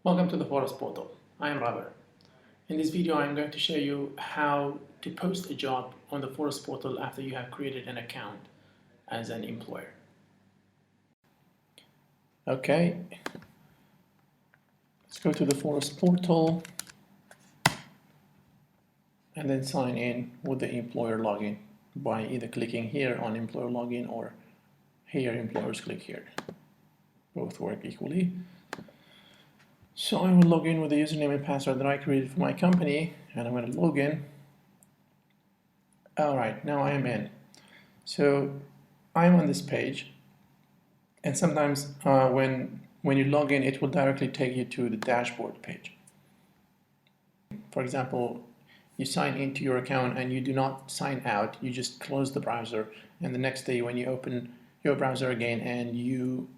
Welcome to the Foras Portal. I am Robert. In this video, I'm going to show you how to post a job on the Foras Portal after you have created an account as an employer. Okay, let's go to the Foras Portal and then sign in with the employer login by either clicking here on employer login or here employers click here. Both work equally. So I will log in with the username and password that I created for my company, and I'm going to log in. Alright, now I am in. So I'm on this page, and sometimes when you log in, it will directly take you to the dashboard page. For example, you sign into your account and you do not sign out, you just close the browser, and the next day when you open your browser again and you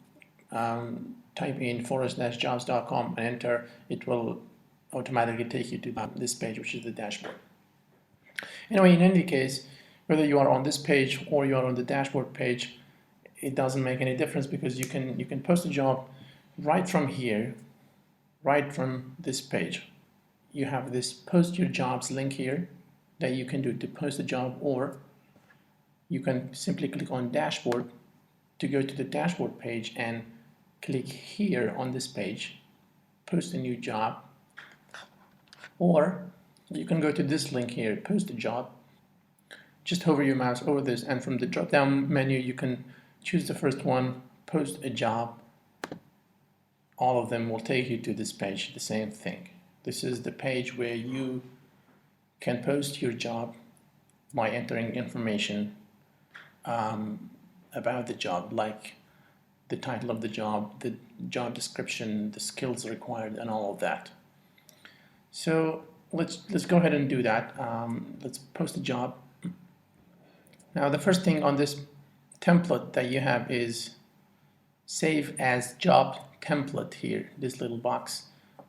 type in foras-jobs.com and enter, it will automatically take you to this page, which is the dashboard. Anyway, in any case, whether you are on this page or you are on the dashboard page, it doesn't make any difference because you can post a job right from here, right from this page. You have this post your jobs link here that you can do to post a job, or you can simply click on dashboard to go to the dashboard page and click here on this page, post a new job, or you can go to this link here, post a job. Just hover your mouse over this, and from the drop down menu you can choose the first one, post a job. All of them will take you to this page, the same thing. This is the page where you can post your job by entering information about the job, like the title of the job, the job description, the skills required, and all of that. So let's go ahead and do that. Let's post a job. Now the first thing on this template that you have is save as job template here, this little box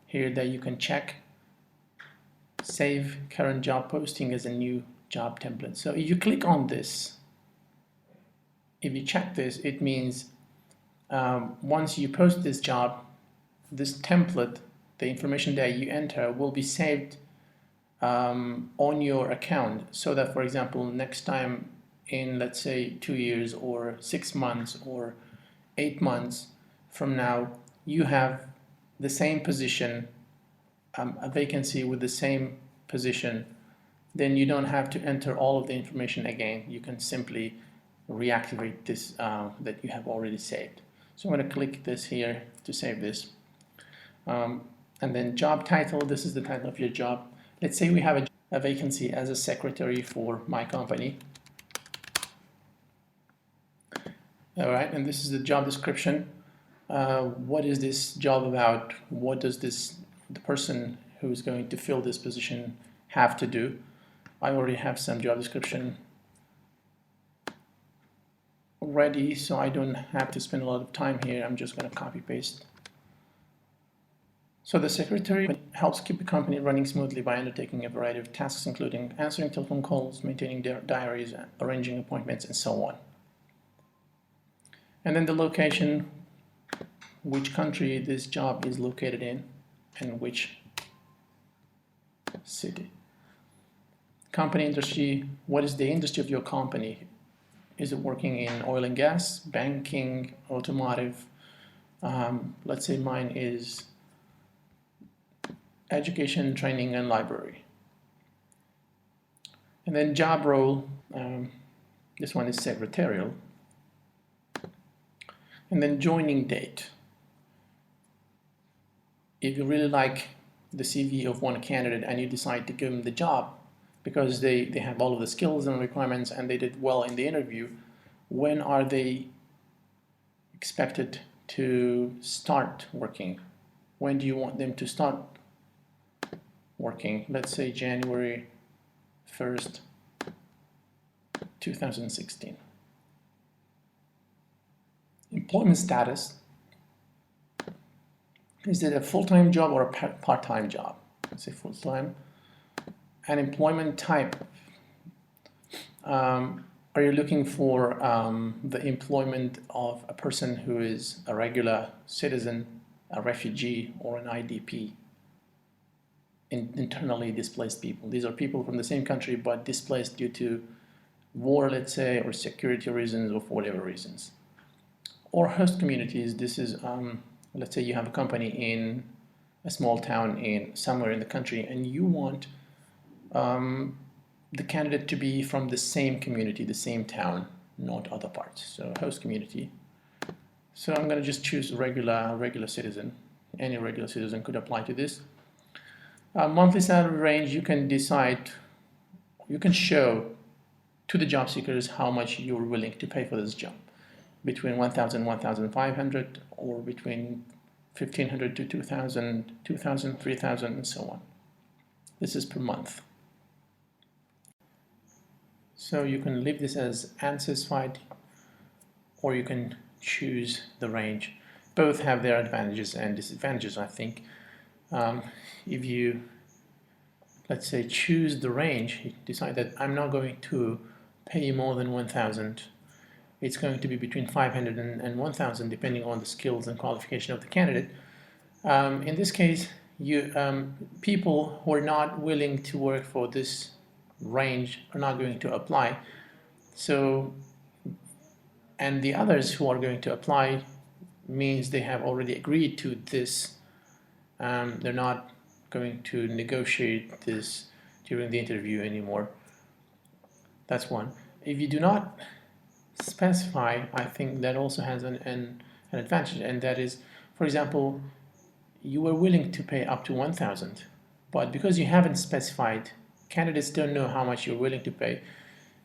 here that you can check. Save current job posting as a new job template. So if you click on this, if you check this, it means once you post this job, this template, the information that you enter will be saved on your account, so that, for example, next time in, let's say, 2 years or 6 months or 8 months from now, you have the same position, a vacancy with the same position, then you don't have to enter all of the information again. You can simply reactivate this that you have already saved. So I'm going to click this here to save this. And then job title, this is the title of your job. Let's say we have a vacancy as a secretary for my company. All right, and this is the job description. What is this job about? What does the person who is going to fill this position have to do? I already have some job description ready, so I don't have to spend a lot of time here. I'm just going to copy paste. So the secretary helps keep the company running smoothly by undertaking a variety of tasks, including answering telephone calls, maintaining diaries, arranging appointments, and so on. And then the location, which country this job is located in, and which city. Company industry, what is the industry of your company? Is it working in oil and gas, banking, automotive? Let's say mine is education, training, and library. And then job role, this one is secretarial. And then joining date. If you really like the CV of one candidate and you decide to give them the job because they have all of the skills and requirements and they did well in the interview, when are they expected to start working? When do you want them to start working? Let's say January 1st, 2016. Employment status. Is it a full-time job or a part-time job? Let's say full-time. And employment type. Are you looking for the employment of a person who is a regular citizen, a refugee or an IDP, internally displaced people. These are people from the same country but displaced due to war, let's say, or security reasons, or for whatever reasons. Or host communities. This is, let's say you have a company in a small town in somewhere in the country, and you want the candidate to be from the same community, the same town, not other parts. So host community. So I'm going to just choose regular citizen. Any regular citizen could apply to this. Monthly salary range, you can decide, you can show to the job seekers how much you're willing to pay for this job, between 1,000, 1,500, or between 1,500 to 2,000, 2,000, 3,000, and so on. This is per month. So you can leave this as unspecified, or you can choose the range. Both have their advantages and disadvantages, I think. If you, let's say, choose the range, you decide that I'm not going to pay more than 1,000. It's going to be between 500 and 1,000, depending on the skills and qualification of the candidate. In this case, people who are not willing to work for this range are not going to apply. So, and the others who are going to apply means they have already agreed to this. They're not going to negotiate this during the interview anymore. That's one. If you do not specify, I think that also has an advantage, and that is, for example, you were willing to pay up to 1,000, but because you haven't specified, candidates don't know how much you're willing to pay.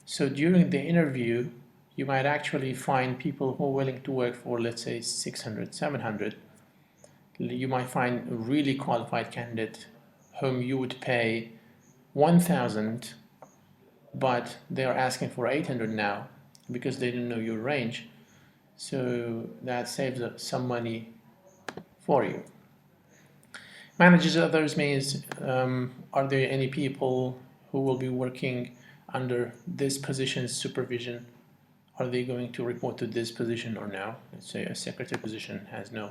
So during the interview, you might actually find people who are willing to work for, let's say, 600, 700. You might find a really qualified candidate whom you would pay 1,000, but they are asking for 800 now because they didn't know your range. So that saves some money for you. Manages others means, are there any people who will be working under this position's supervision? Are they going to report to this position or no? Let's say a secretary position has no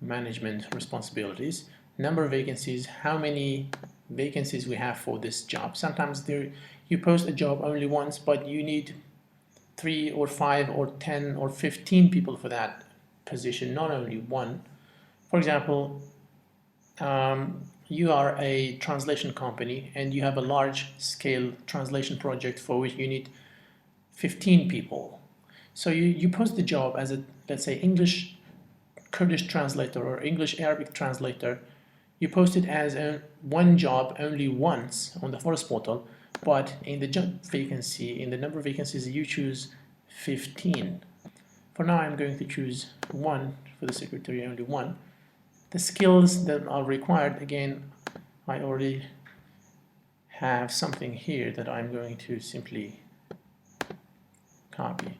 management responsibilities. Number of vacancies, how many vacancies we have for this job. Sometimes you post a job only once, but you need 3 or 5 or 10 or 15 people for that position, not only one. For example, you are a translation company and you have a large scale translation project for which you need 15 people. So you post the job as a, let's say, English Kurdish translator or English Arabic translator. You post it as one job only once on the Foras Portal, but in the job vacancy, in the number of vacancies, you choose 15. For now, I'm going to choose 1 for the secretary, only 1. The skills that are required, again, I already have something here that I'm going to simply copy.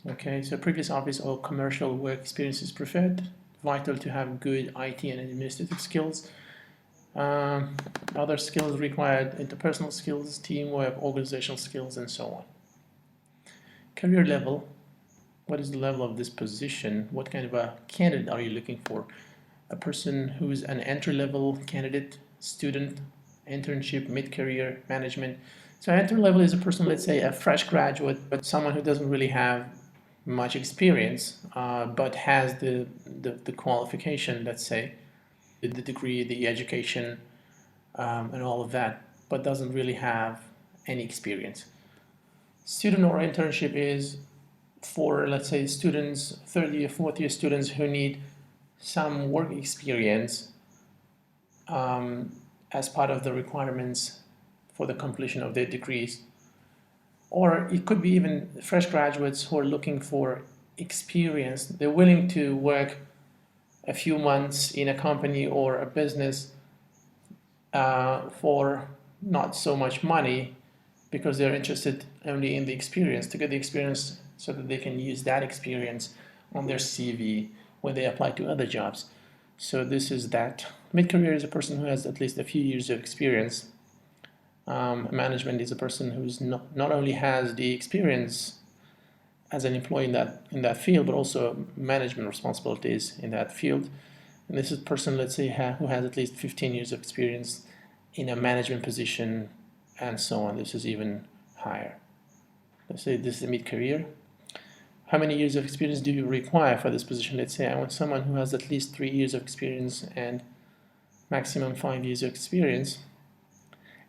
Okay, so previous office or commercial work experience is preferred. Vital to have good IT and administrative skills. Other skills required: interpersonal skills, teamwork, organizational skills, and so on. Career level. What is the level of this position? What kind of a candidate are you looking for? A person who is an entry-level candidate, student, internship, mid-career, management. So entry-level is a person, let's say, a fresh graduate, but someone who doesn't really have much experience, but has the qualification, let's say, the degree, the education, and all of that, but doesn't really have any experience. Student or internship is for, let's say, students, third year, fourth year students who need some work experience as part of the requirements for the completion of their degrees. Or it could be even fresh graduates who are looking for experience. They're willing to work a few months in a company or a business for not so much money, because they're interested only in the experience, to get the experience so that they can use that experience on their CV when they apply to other jobs. So this is that. Mid-career is a person who has at least a few years of experience. Management is a person who's not only has the experience as an employee in that field, but also management responsibilities in that field. And this is a person, let's say, who has at least 15 years of experience in a management position, and so on. This is even higher. Let's say this is a mid-career. How many years of experience do you require for this position? Let's say I want someone who has at least 3 years of experience and maximum 5 years of experience.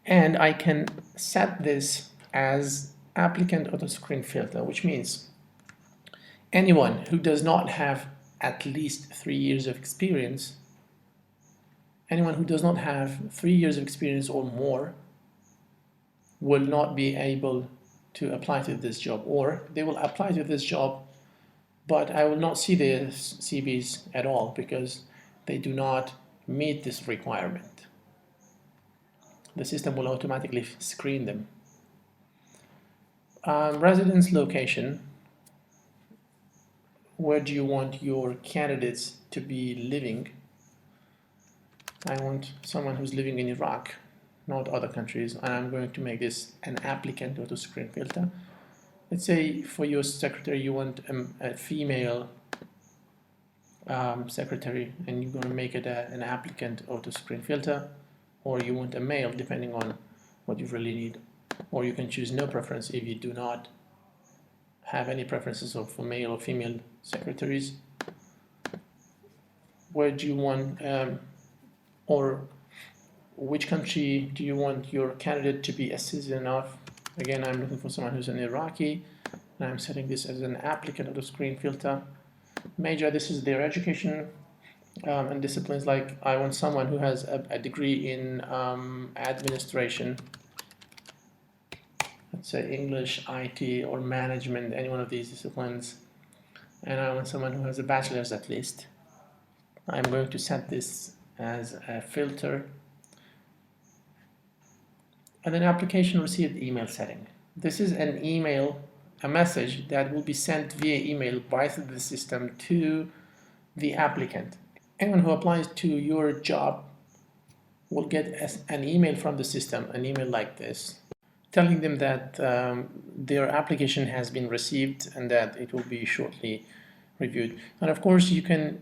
And I can set this as applicant auto screen filter, which means anyone who does not have at least 3 years of experience, anyone who does not have 3 years of experience or more will not be able to apply to this job, or they will apply to this job, but I will not see their CVs at all because they do not meet this requirement. The system will automatically screen them. Residence location. Where do you want your candidates to be living? I want someone who's living in Iraq, not other countries, and I'm going to make this an applicant auto screen filter. Let's say for your secretary you want a female secretary, and you're going to make it an applicant auto screen filter, or you want a male, depending on what you really need, or you can choose no preference if you do not have any preferences for male or female secretaries. Where do you want, or which country do you want your candidate to be a citizen of? Again, I'm looking for someone who's an Iraqi, and I'm setting this as an applicant auto screen filter. Major, this is their education and disciplines. Like I want someone who has a degree in administration, let's say English, IT, or management, any one of these disciplines. And I want someone who has a bachelor's at least. I'm going to set this as a filter. And then application received email setting. This is an email, a message that will be sent via email by the system to the applicant. Anyone who applies to your job will get an email from the system, an email like this, telling them that their application has been received and that it will be shortly reviewed. And of course, you can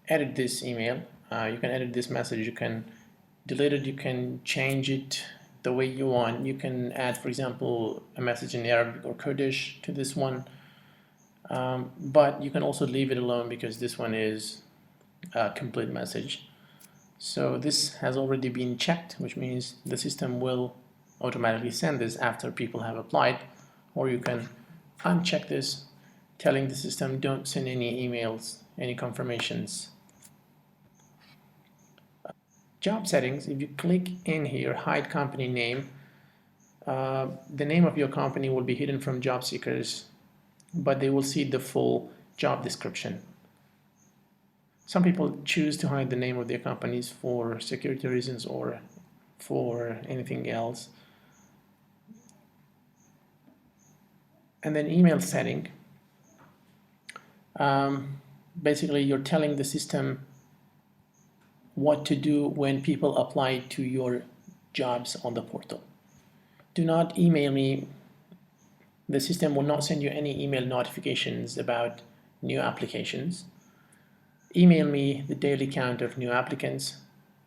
edit this email, you can edit this message, you can delete it, you can change it the way you want. You can add, for example, a message in Arabic or Kurdish to this one, but you can also leave it alone because this one is a complete message. So this has already been checked, which means the system will automatically send this after people have applied, or you can uncheck this, telling the system don't send any emails, any confirmations. Job settings, if you click in here, hide company name, the name of your company will be hidden from job seekers, but they will see the full job description. Some people choose to hide the name of their companies for security reasons or for anything else. And then email setting. Basically, you're telling the system what to do when people apply to your jobs on the portal. Do not email me. The system will not send you any email notifications about new applications. Email me the daily count of new applicants.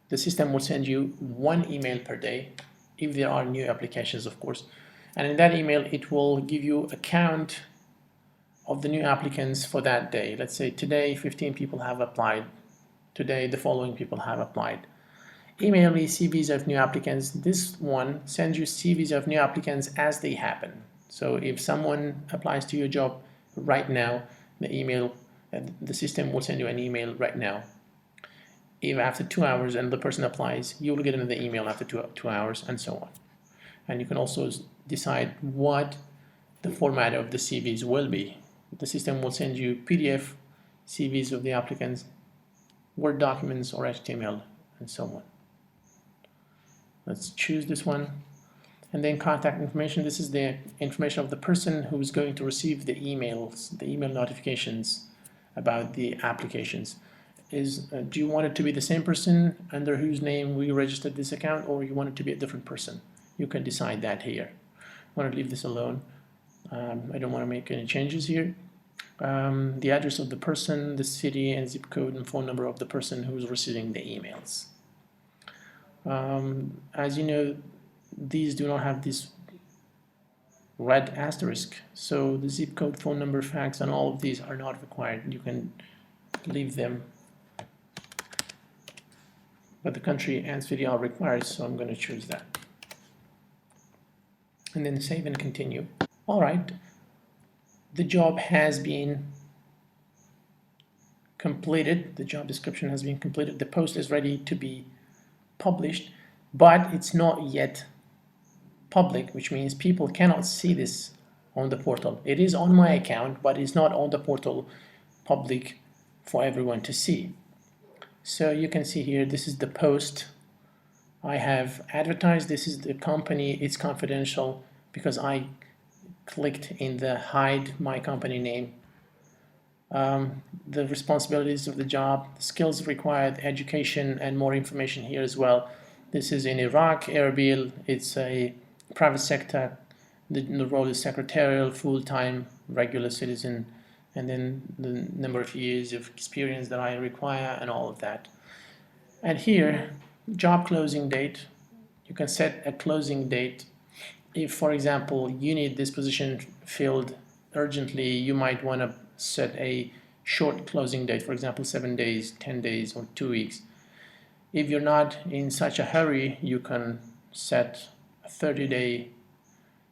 The system will send you 1 email per day, if there are new applications, of course. And in that email, it will give you a count of the new applicants for that day. Let's say today 15 people have applied. Today the following people have applied. Email me CVs of new applicants. This one sends you CVs of new applicants as they happen. So if someone applies to your job right now, the system will send you an email right now. If after 2 hours and the person applies, you will get another email after two hours, and so on. And you can also decide what the format of the CVs will be. The system will send you PDF CVs of the applicants, Word documents, or HTML, and so on. Let's choose this one. And then contact information. This is the information of the person who is going to receive the emails, the email notifications about the applications. Do you want it to be the same person under whose name we registered this account, or you want it to be a different person? You can decide that here. I want to leave this alone. I don't want to make any changes here. The address of the person, the city and zip code and phone number of the person who's receiving the emails. As you know, these do not have this red asterisk, so the zip code, phone number, fax, and all of these are not required. You can leave them, but the country and city are required, so I'm going to choose that. And then save and continue. All right, the job has been completed. The job description has been completed. The post is ready to be published, but it's not yet public, which means people cannot see this on the portal. It is on my account, but it's not on the portal public for everyone to see. So you can see here, this is the post I have advertised. This is the company. It's confidential because I clicked in the hide my company name. The responsibilities of the job, skills required, education, and more information here as well. This is in Iraq, Erbil. It's a private sector. The role is secretarial, full-time, regular citizen, and then the number of years of experience that I require and all of that. And here, job closing date, you can set a closing date. If, for example, you need this position filled urgently, you might want to set a short closing date, for example, 7 days, 10 days, or 2 weeks. If you're not in such a hurry, you can set a 30-day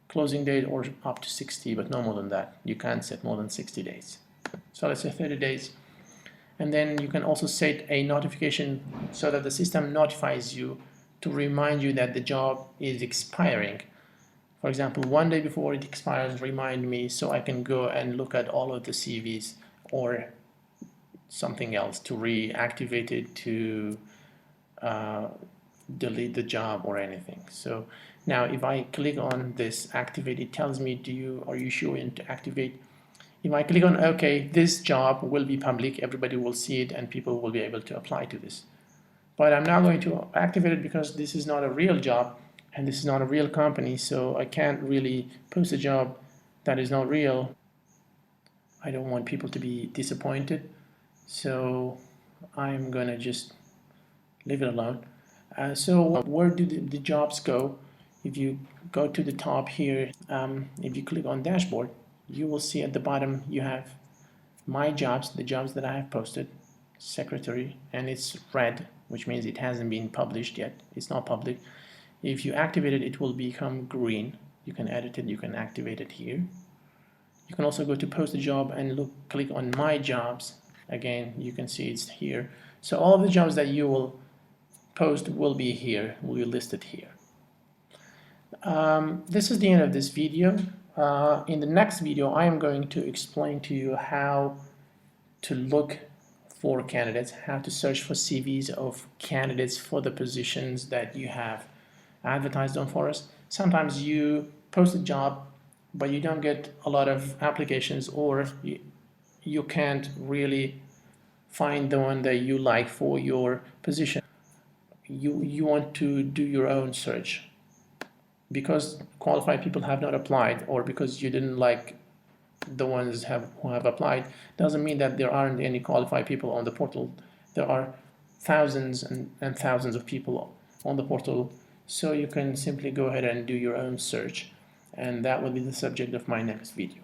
closing date or up to 60, but no more than that. You can't set more than 60 days. So let's say 30 days. And then you can also set a notification so that the system notifies you to remind you that the job is expiring. For example, 1 day before it expires, remind me so I can go and look at all of the CVs or something else to reactivate it, to delete the job or anything. So now if I click on this activate, it tells me, are you sure to activate? If I click on OK, this job will be public, everybody will see it, and people will be able to apply to this. But I'm not going to activate it because this is not a real job and this is not a real company, so I can't really post a job that is not real. I don't want people to be disappointed, so I'm gonna just leave it alone. So where do the jobs go? If you go to the top here, if you click on dashboard, you will see at the bottom you have my jobs, the jobs that I have posted, secretary, and it's red, which means it hasn't been published yet. It's not public. If you activate it, it will become green. You can edit it, you can activate it here. You can also go to post a job and click on my jobs. Again, you can see it's here. So all of the jobs that you will post will be here, will be listed here. This is the end of this video. In the next video, I am going to explain to you how to look for candidates, how to search for CVs of candidates for the positions that you have advertised on Foras. Sometimes you post a job, but you don't get a lot of applications, or you can't really find the one that you like for your position. You want to do your own search. Because qualified people have not applied, or because you didn't like the ones who have applied, doesn't mean that there aren't any qualified people on the portal. There are thousands and thousands of people on the portal, so you can simply go ahead and do your own search, and that will be the subject of my next video.